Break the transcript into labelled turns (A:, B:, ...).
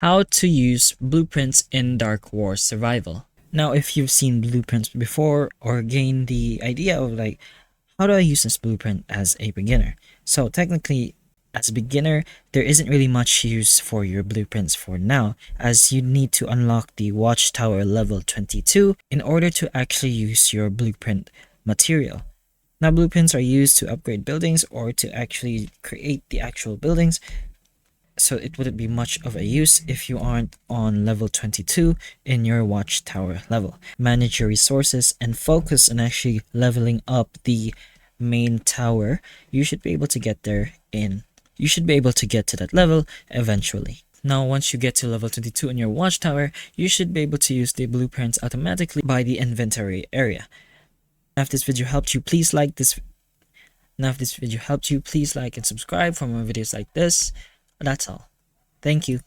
A: How to use blueprints in Dark Wars Survival. Now, if you've seen blueprints before or gained the idea of like, how do I use this blueprint as a beginner? So technically, as a beginner, there isn't really much use for your blueprints for now, as you need to unlock the Watchtower level 22 in order to actually use your blueprint material. Now, blueprints are used to upgrade buildings or to actually create the actual buildings, so it wouldn't be much of a use if you aren't on level 22 in your watchtower level. Manage your resources and focus on actually leveling up the main tower. You should be able to get there you should be able to get to that level eventually. Now, once you get to level 22 in your watchtower, you should be able to use the blueprints automatically by the inventory area. Now, if this video helped you, please like and subscribe for more videos like this. That's all. Thank you.